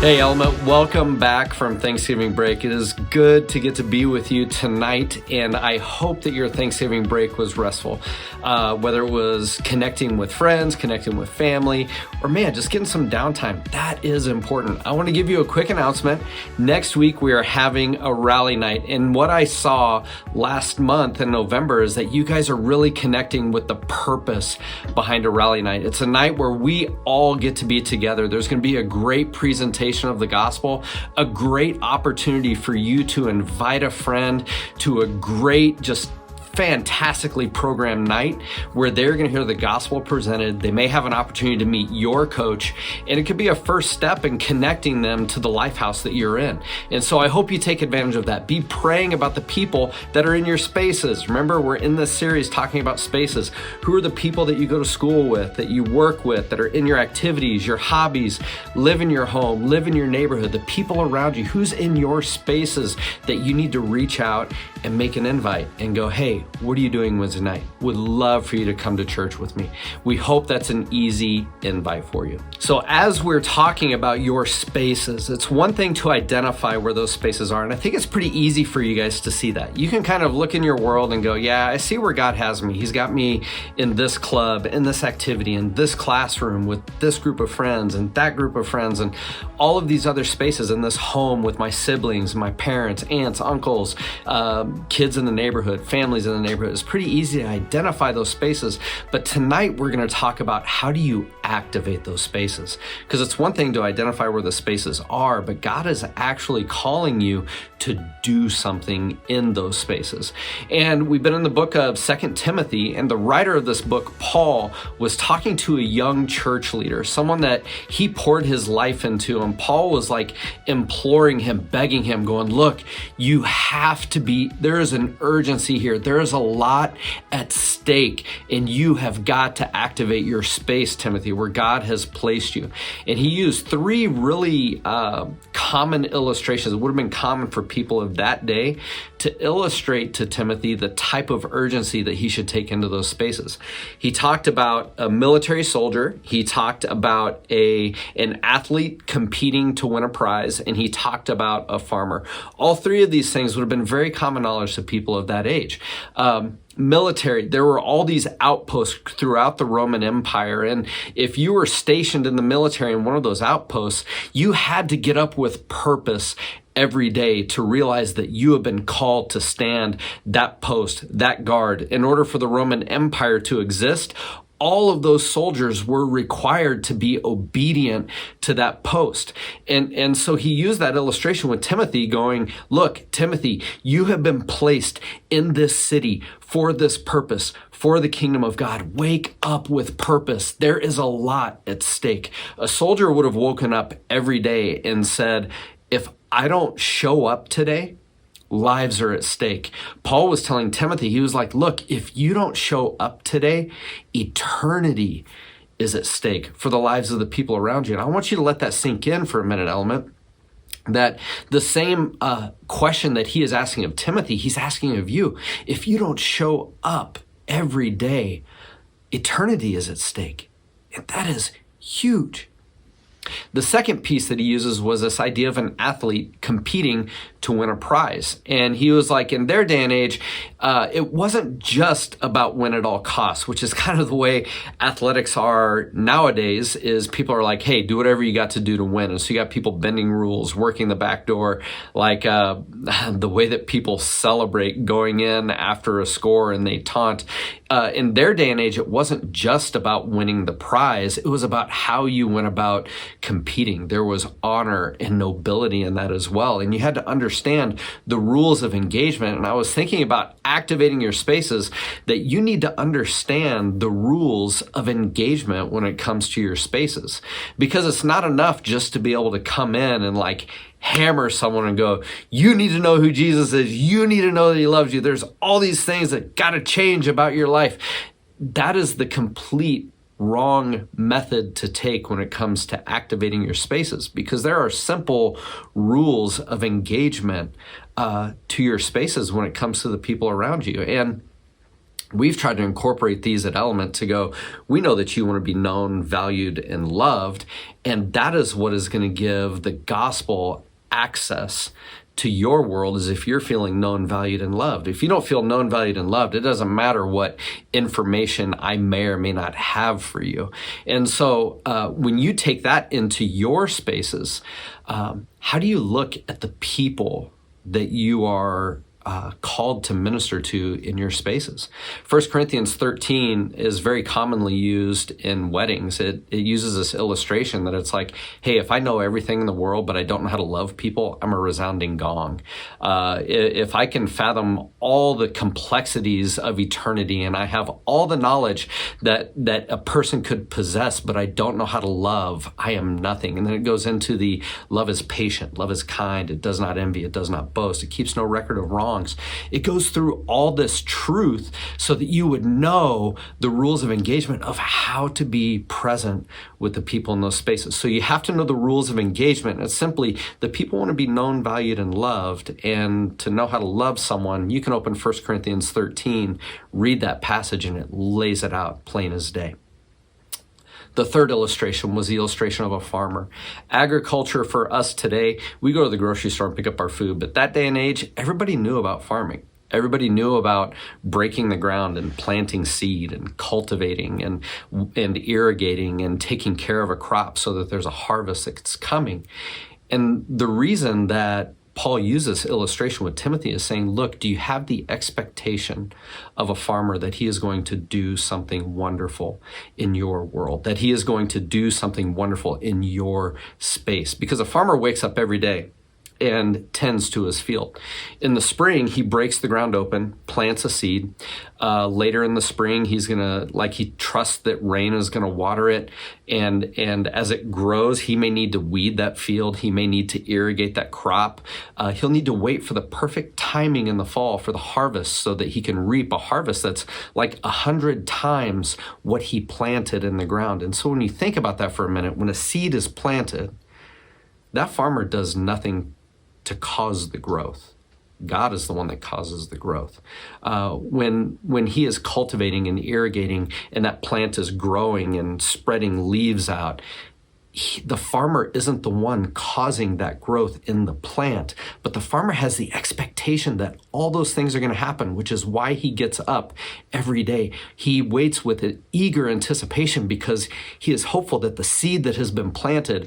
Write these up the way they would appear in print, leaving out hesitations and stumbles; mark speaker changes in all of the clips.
Speaker 1: Hey, Element, welcome back from Thanksgiving break. It is good to get to be with you tonight, and I hope that your Thanksgiving break was restful. Whether it was connecting with friends, connecting with family, or man, just getting some downtime. That is important. I want to give you a quick announcement. Next week, we are having a rally night, and what I saw last month in November is that you guys are really connecting with the purpose behind a rally night. It's a night where we all get to be together. There's going to be a great presentation of the gospel, a great opportunity for you to invite a friend to a great, just fantastically programmed night where they're going to hear the gospel presented. They may have an opportunity to meet your coach, and it could be a first step in connecting them to the Lifehouse that you're in. And so I hope you take advantage of that. Be praying about the people that are in your spaces. Remember, we're in this series talking about spaces. Who are the people that you go to school with, that you work with, that are in your activities, your hobbies, live in your home, live in your neighborhood, the people around you, who's in your spaces that you need to reach out and make an invite and go, hey, what are you doing Wednesday night? Would love for you to come to church with me. We hope that's an easy invite for you. So as we're talking about your spaces, it's one thing to identify where those spaces are. And I think it's pretty easy for you guys to see that. You can kind of look in your world and go, yeah, I see where God has me. He's got me in this club, in this activity, in this classroom with this group of friends and that group of friends and all of these other spaces in this home with my siblings, my parents, aunts, uncles, kids in the neighborhood, families in the neighborhood. It's pretty easy to identify those spaces, but tonight we're going to talk about how do you activate those spaces, because it's one thing to identify where the spaces are, but God is actually calling you to do something in those spaces. And we've been in the book of 2 Timothy, and the writer of this book, Paul, was talking to a young church leader, someone that he poured his life into, and Paul was like imploring him, begging him, going, look, you have to be, there is an urgency here. There is a lot at stake, and you have got to activate your space, Timothy, where God has placed you. And he used three really common illustrations that would have been common for people of that day to illustrate to Timothy the type of urgency that he should take into those spaces. He talked about a military soldier, he talked about an athlete competing to win a prize, and he talked about a farmer. All three of these things would have been very common knowledge to people of that age. Military, there were all these outposts throughout the Roman Empire, and if you were stationed in the military in one of those outposts, you had to get up with purpose every day to realize that you have been called to stand that post, that guard. In order for the Roman Empire to exist, all of those soldiers were required to be obedient to that post. And so he used that illustration with Timothy going, look, Timothy, you have been placed in this city for this purpose, for the kingdom of God. Wake up with purpose. There is a lot at stake. A soldier would have woken up every day and said, if I don't show up today, lives are at stake. Paul was telling Timothy, he was like, look, if you don't show up today, eternity is at stake for the lives of the people around you. And I want you to let that sink in for a minute, Element, that the same question that he is asking of Timothy, he's asking of you. If you don't show up every day, eternity is at stake. And that is huge. The second piece that he uses was this idea of an athlete competing to win a prize. And he was like, in their day and age, it wasn't just about win at all costs, which is kind of the way athletics are nowadays, is people are like, hey, do whatever you got to do to win. And so you got people bending rules, working the back door, like the way that people celebrate going in after a score and they taunt. In their day and age, it wasn't just about winning the prize. It was about how you went about competing. There was honor and nobility in that as well. And you had to understand the rules of engagement. And I was thinking about activating your spaces, that you need to understand the rules of engagement when it comes to your spaces. Because it's not enough just to be able to come in and like hammer someone and go, you need to know who Jesus is. You need to know that he loves you. There's all these things that got to change about your life. That is the complete wrong method to take when it comes to activating your spaces, because there are simple rules of engagement to your spaces when it comes to the people around you. And we've tried to incorporate these at Element to go, we know that you want to be known, valued, and loved, and that is what is going to give the gospel access to your world, is if you're feeling known, valued, and loved. If you don't feel known, valued, and loved, it doesn't matter what information I may or may not have for you. And so when you take that into your spaces, how do you look at the people that you are called to minister to in your spaces? 1 Corinthians 13 is very commonly used in weddings. It uses this illustration that it's like, hey, if I know everything in the world, but I don't know how to love people, I'm a resounding gong. If I can fathom all the complexities of eternity and I have all the knowledge that a person could possess, but I don't know how to love, I am nothing. And then it goes into the love is patient, love is kind, it does not envy, it does not boast, it keeps no record of wrong. It goes through all this truth so that you would know the rules of engagement of how to be present with the people in those spaces. So you have to know the rules of engagement. It's simply the people want to be known, valued, and loved. And to know how to love someone, you can open 1 Corinthians 13, read that passage, and it lays it out plain as day. The third illustration was the illustration of a farmer. Agriculture for us today, we go to the grocery store and pick up our food, but that day and age, everybody knew about farming. Everybody knew about breaking the ground and planting seed and cultivating and irrigating and taking care of a crop so that there's a harvest that's coming. And the reason that Paul uses illustration with Timothy is saying, look, do you have the expectation of a farmer that he is going to do something wonderful in your world, that he is going to do something wonderful in your space? Because a farmer wakes up every day and tends to his field. In the spring, he breaks the ground open, plants a seed. Later in the spring, he trusts that rain is gonna water it. And as it grows, he may need to weed that field. He may need to irrigate that crop. He'll need to wait for the perfect timing in the fall for the harvest so that he can reap a harvest that's like 100 times what he planted in the ground. And so when you think about that for a minute, when a seed is planted, that farmer does nothing to cause the growth. God is the one that causes the growth. When he is cultivating and irrigating and that plant is growing and spreading leaves out, the farmer isn't the one causing that growth in the plant, but the farmer has the expectation that all those things are going to happen, which is why he gets up every day. He waits with an eager anticipation because he is hopeful that the seed that has been planted,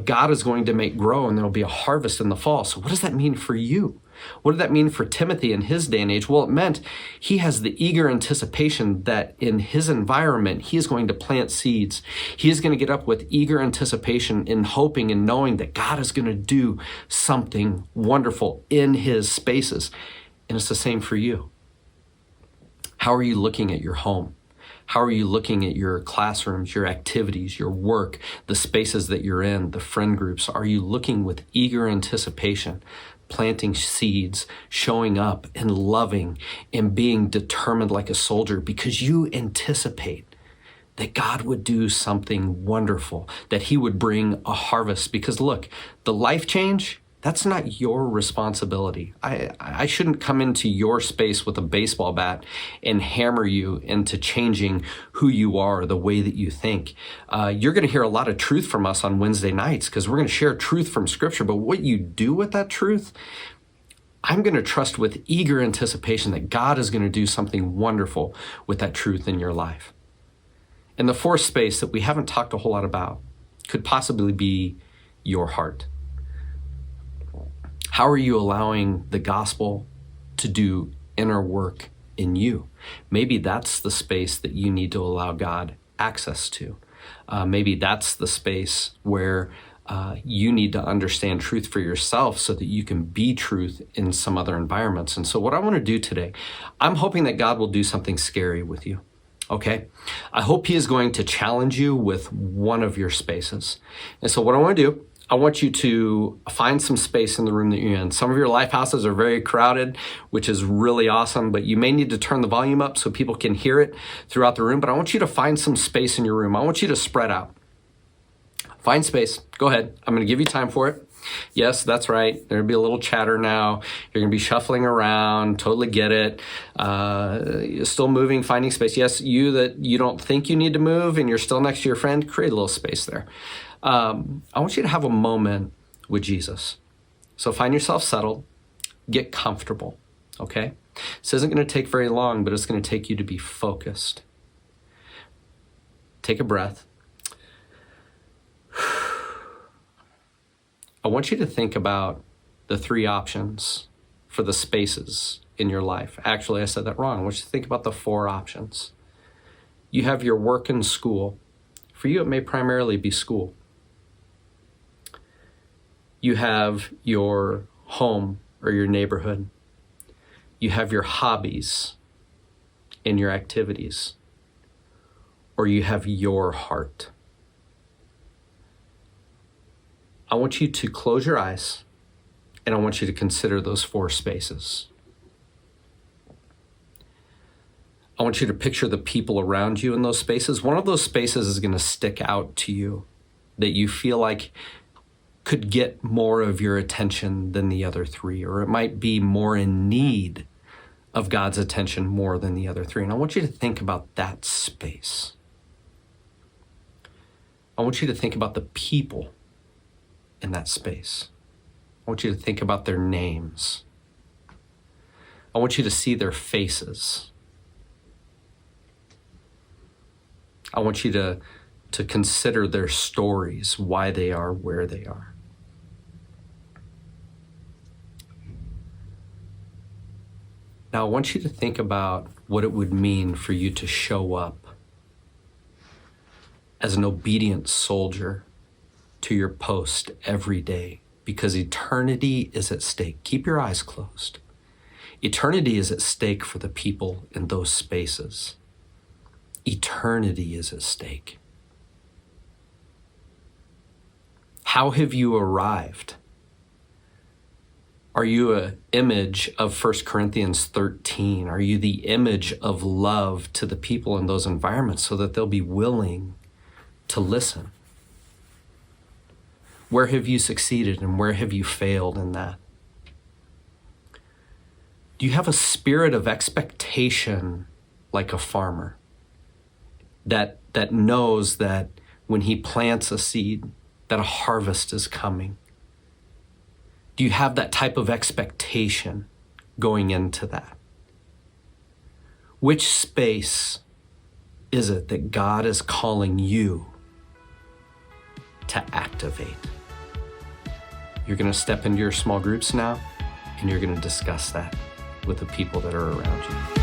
Speaker 1: God is going to make grow and there'll be a harvest in the fall. So what does that mean for you? What did that mean for Timothy in his day and age? Well, it meant he has the eager anticipation that in his environment, he is going to plant seeds. He is going to get up with eager anticipation in hoping and knowing that God is going to do something wonderful in his spaces. And it's the same for you. How are you looking at your home? How are you looking at your classrooms, your activities, your work, the spaces that you're in, the friend groups? Are you looking with eager anticipation, planting seeds, showing up and loving and being determined like a soldier because you anticipate that God would do something wonderful, that he would bring a harvest? Because look, the life change, that's not your responsibility. I shouldn't come into your space with a baseball bat and hammer you into changing who you are, the way that you think. You're going to hear a lot of truth from us on Wednesday nights because we're going to share truth from Scripture. But what you do with that truth, I'm going to trust with eager anticipation that God is going to do something wonderful with that truth in your life. And the fourth space that we haven't talked a whole lot about could possibly be your heart. How are you allowing the gospel to do inner work in you? Maybe that's the space that you need to allow God access to. Maybe that's the space where you need to understand truth for yourself so that you can be truth in some other environments. And so what I want to do today, I'm hoping that God will do something scary with you. Okay? I hope he is going to challenge you with one of your spaces. And so what I want to do, I want you to find some space in the room that you're in. Some of your life houses are very crowded, which is really awesome, but you may need to turn the volume up so people can hear it throughout the room. But I want you to find some space in your room. I want you to spread out. Find space. Go ahead. I'm going to give you time for it. Yes, that's right. There'll be a little chatter now. You're going to be shuffling around. Totally get it. You're still moving, finding space. Yes, you don't think you need to move and you're still next to your friend, create a little space there. I want you to have a moment with Jesus. So find yourself settled, get comfortable, okay? This isn't going to take very long, but it's going to take you to be focused. Take a breath. I want you to think about the 3 options for the spaces in your life. Actually, I said that wrong. I want you to think about the 4 options. You have your work and school. For you, it may primarily be school. You have your home or your neighborhood. You have your hobbies and your activities. Or you have your heart. I want you to close your eyes and I want you to consider those 4 spaces. I want you to picture the people around you in those spaces. One of those spaces is going to stick out to you that you feel like could get more of your attention than the other 3, or it might be more in need of God's attention more than the other 3. And I want you to think about that space. I want you to think about the people in that space. I want you to think about their names. I want you to see their faces. I want you to consider their stories, why they are where they are. Now, I want you to think about what it would mean for you to show up as an obedient soldier to your post every day, because eternity is at stake. Keep your eyes closed. Eternity is at stake for the people in those spaces. Eternity is at stake. How have you arrived? Are you an image of 1 Corinthians 13? Are you the image of love to the people in those environments so that they'll be willing to listen? Where have you succeeded and where have you failed in that? Do you have a spirit of expectation like a farmer that knows that when he plants a seed, that a harvest is coming? Do you have that type of expectation going into that? Which space is it that God is calling you to activate? You're going to step into your small groups now, and you're going to discuss that with the people that are around you.